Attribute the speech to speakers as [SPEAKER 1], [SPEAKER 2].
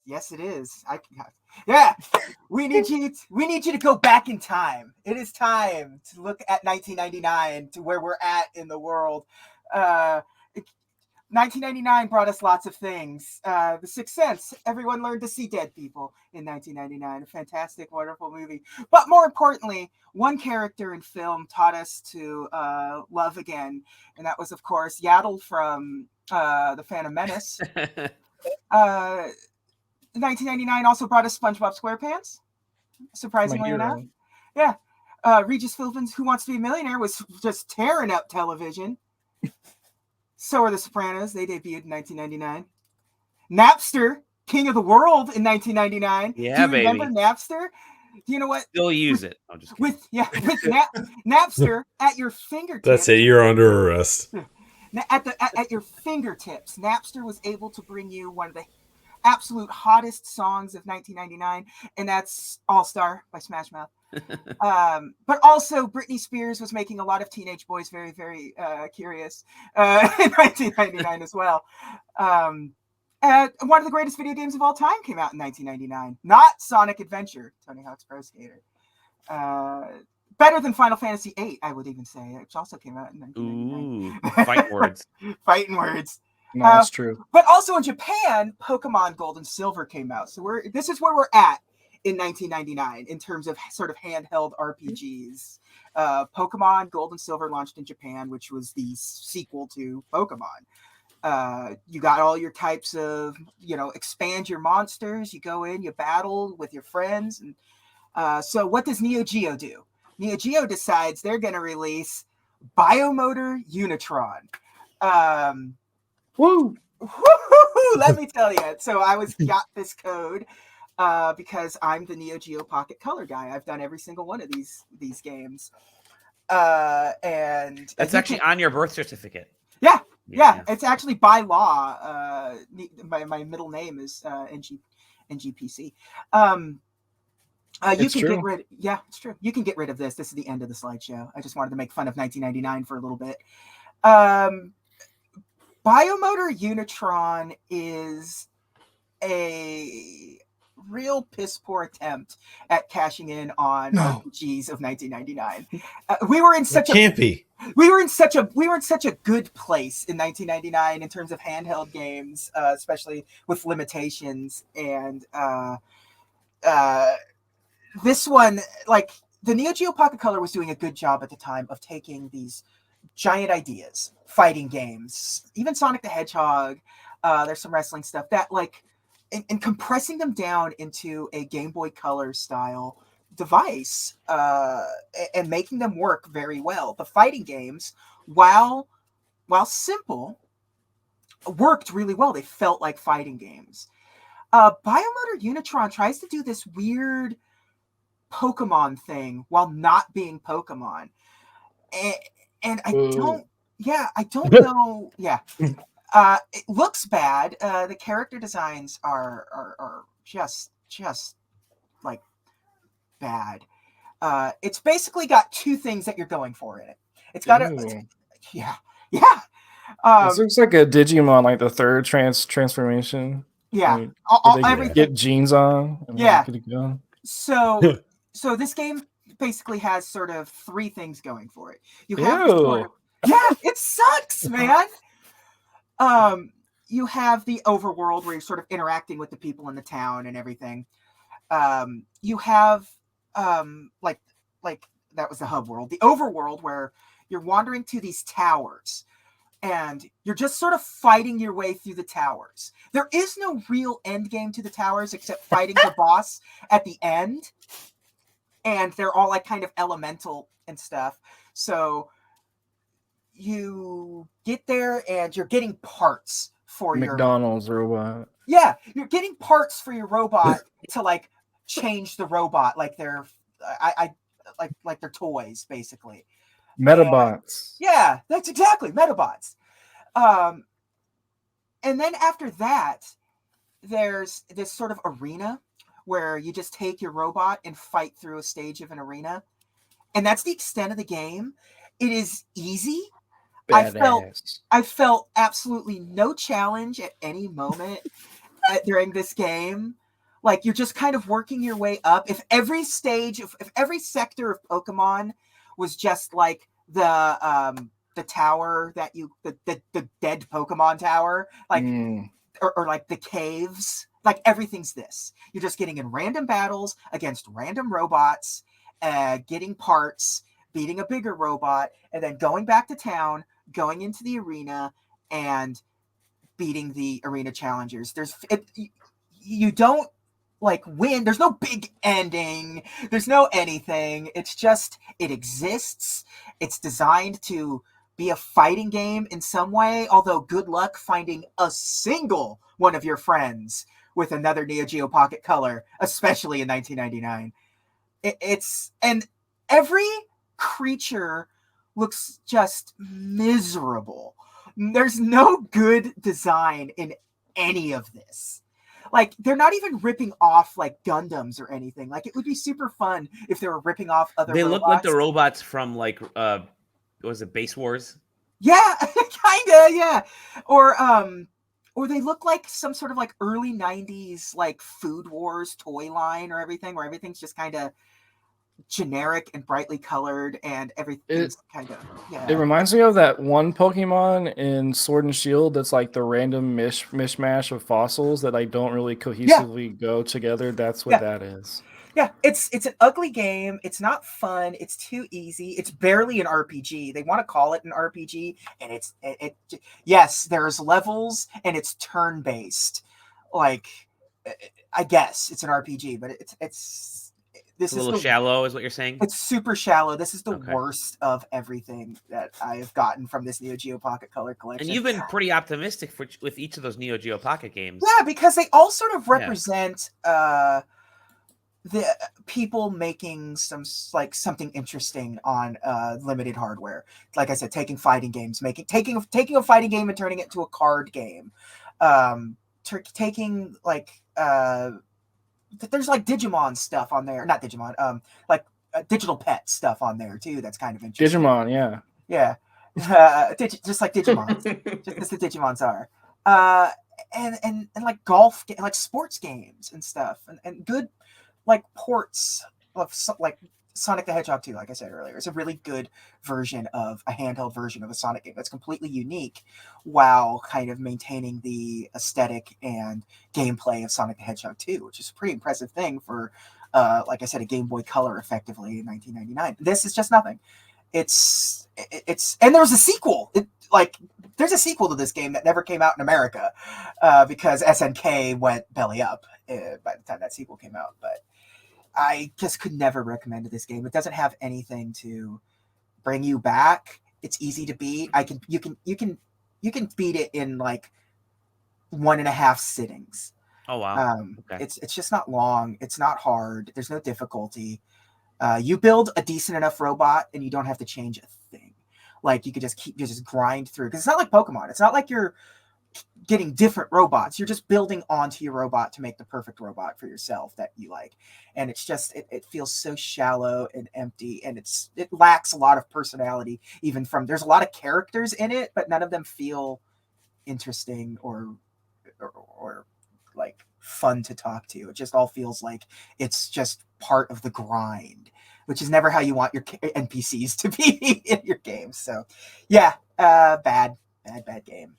[SPEAKER 1] Yes, it is. Yeah. We need you to go back in time. It is time to look at 1999 to where we're at in the world. 1999 brought us lots of things. The Sixth Sense. Everyone learned to see dead people in 1999. A fantastic, wonderful movie. But more importantly, one character in film taught us to love again, and that was, of course, Yaddle from The Phantom Menace. 1999 also brought us Spongebob Squarepants, surprisingly enough. Yeah. Regis Philbin's Who Wants to Be a Millionaire was just tearing up television. So are The Sopranos. They debuted in 1999. Napster, King of the World in 1999.
[SPEAKER 2] Yeah,
[SPEAKER 1] do you
[SPEAKER 2] baby.
[SPEAKER 1] remember Napster? Do you know what?
[SPEAKER 2] Still use it. I'm just kidding.
[SPEAKER 1] Napster at your fingertips.
[SPEAKER 3] That's it. You're under arrest.
[SPEAKER 1] At your fingertips, Napster was able to bring you one of the absolute hottest songs of 1999, and that's All Star by Smash Mouth. But also Britney Spears was making a lot of teenage boys very, very curious in 1999 as well. One of the greatest video games of all time came out in 1999. Not Sonic Adventure, Tony Hawk's Pro Skater. Better than Final Fantasy VIII, I would even say, which also came out in 1999.
[SPEAKER 2] Ooh, fighting words.
[SPEAKER 1] Fighting words.
[SPEAKER 4] No, that's true.
[SPEAKER 1] But also in Japan, Pokemon Gold and Silver came out. So this is where we're at in 1999 in terms of sort of handheld RPGs. Pokemon Gold and Silver launched in Japan, which was the sequel to Pokemon. You got all your types of, expand your monsters. You go in, you battle with your friends. And so what does NEOGEO do? NEOGEO decides they're going to release Biomotor Unitron.
[SPEAKER 4] Woo!
[SPEAKER 1] Let me tell you. So I got this code because I'm the NEOGEO Pocket Color guy. I've done every single one of these games. And
[SPEAKER 2] that's actually on your birth certificate.
[SPEAKER 1] Yeah. It's actually by law. My middle name is NGPC. You can get rid. Yeah, it's true. You can get rid of this. This is the end of the slideshow. I just wanted to make fun of 1999 for a little bit. Biomotor Unitron is a real piss poor attempt at cashing in on RPGs of 1999. We were in such a good place in 1999 in terms of handheld games, especially with limitations. And this one, like the NEOGEO Pocket Color, was doing a good job at the time of taking these giant ideas, fighting games, even Sonic the Hedgehog. There's some wrestling stuff that and compressing them down into a Game Boy Color style device and making them work very well. The fighting games, while simple, worked really well. They felt like fighting games. Biomotor Unitron tries to do this weird Pokemon thing while not being Pokemon. And I don't know. Yeah. It looks bad. The character designs are just like bad. It's basically got two things that you're going for in it. It's got yeah.
[SPEAKER 4] This looks like a Digimon, like the third transformation.
[SPEAKER 1] Yeah.
[SPEAKER 4] Like, get jeans on. And
[SPEAKER 1] So this game basically has sort of three things going for it. You have it sucks, man. You have the overworld where you're sort of interacting with the people in the town and everything. You have like that was the hub world. The overworld where you're wandering to these towers and you're just sort of fighting your way through the towers. There is no real end game to the towers except fighting the boss at the end. And they're all like kind of elemental and stuff. So you get there and you're getting parts for your
[SPEAKER 4] McDonald's robot.
[SPEAKER 1] Yeah, you're getting parts for your robot to like change the robot like they're like they're toys basically.
[SPEAKER 4] Metabots.
[SPEAKER 1] Yeah, that's exactly Metabots. And then after that, there's this sort of arena where you just take your robot and fight through a stage of an arena. And that's the extent of the game. It is easy.
[SPEAKER 4] Badass.
[SPEAKER 1] I felt absolutely no challenge at any moment. during this game. Like, you're just kind of working your way up. If every sector of Pokemon was just like the tower that the dead Pokemon tower, like, or like the caves, like everything's this. You're just getting in random battles against random robots, getting parts, beating a bigger robot, and then going back to town, going into the arena, and beating the arena challengers. You don't like win. There's no big ending. There's no anything. It's just, it exists. It's designed to be a fighting game in some way, although good luck finding a single one of your friends with another NEOGEO Pocket Color, especially in 1999. And every creature looks just miserable. There's no good design in any of this. Like, they're not even ripping off like Gundams or anything. Like, it would be super fun if they were ripping off other robots.
[SPEAKER 2] They look like the robots from like was it Base Wars?
[SPEAKER 1] Yeah, kinda, yeah. Or they look like some sort of like early 90s like Food Wars toy line or everything, where everything's just kind of generic and brightly colored, and everything's kind of, yeah.
[SPEAKER 4] It reminds me of that one Pokemon in Sword and Shield that's like the random mishmash of fossils that like don't really cohesively go together. That's what that is.
[SPEAKER 1] Yeah, it's an ugly game. It's not fun. It's too easy. It's barely an RPG. They want to call it an RPG, and yes, there's levels and it's turn-based. Like, I guess it's an RPG, but it's
[SPEAKER 2] a little shallow, is what you're saying?
[SPEAKER 1] It's super shallow. This is the worst of everything that I have gotten from this NEOGEO Pocket Color collection.
[SPEAKER 2] And you've been pretty optimistic with each of those NEOGEO Pocket games.
[SPEAKER 1] Yeah, because they all sort of represent the people making something interesting on limited hardware. Like I said, taking fighting games, taking a fighting game and turning it into a card game. Taking like there's like Digimon stuff on there, not Digimon, like digital pet stuff on there too. That's kind of interesting.
[SPEAKER 4] Digimon,
[SPEAKER 1] yeah, just like Digimon, just as the Digimons are, and like golf, like sports games and stuff, and good like ports of like Sonic the Hedgehog 2. Like I said earlier, it's a really good version of a handheld version of a Sonic game that's completely unique, while kind of maintaining the aesthetic and gameplay of Sonic the Hedgehog 2, which is a pretty impressive thing for, like I said, a Game Boy Color effectively in 1999. This is just nothing. It's and there was a sequel. There's a sequel to this game that never came out in America because SNK went belly up by the time that sequel came out. But I just could never recommend this game. It doesn't have anything to bring you back. It's easy to beat. You can beat it in like 1.5 sittings.
[SPEAKER 2] Oh wow.
[SPEAKER 1] Okay. It's just not long. It's not hard. There's no difficulty. You build a decent enough robot and you don't have to change a thing. Like, you could just grind through, because it's not like Pokemon. It's not like you're getting different robots. You're just building onto your robot to make the perfect robot for yourself that you like. And it's just, it feels so shallow and empty, and it lacks a lot of personality. There's a lot of characters in it, but none of them feel interesting or like fun to talk to. It just all feels like it's just part of the grind, which is never how you want your NPCs to be in your games. So yeah, bad game.